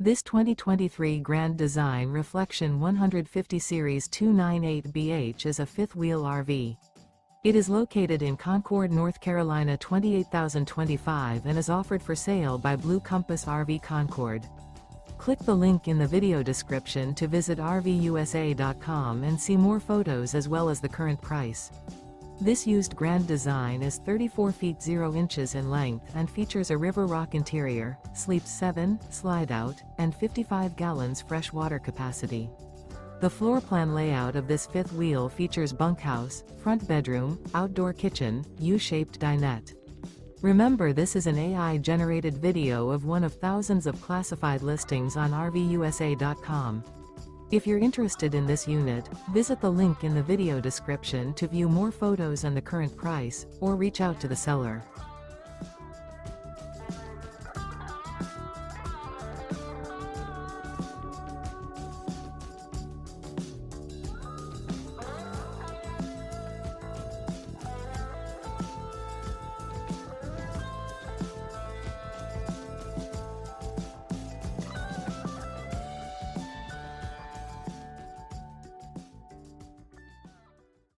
This 2023 Grand Design Reflection 150 Series 298BH is a fifth-wheel RV. It is located in Concord, North Carolina 28025 and is offered for sale by Blue Compass RV Concord. Click the link in the video description to visit RVUSA.com and see more photos as well as the current price. This used Grand Design is 34 feet 0 inches in length and features a River Rock interior, sleeps 7, slide-out, and 55 gallons fresh water capacity. The floor plan layout of this fifth wheel features bunkhouse, front bedroom, outdoor kitchen, U-shaped dinette. Remember, this is an AI-generated video of one of thousands of classified listings on RVUSA.com. If you're interested in this unit, visit the link in the video description to view more photos and the current price, or reach out to the seller.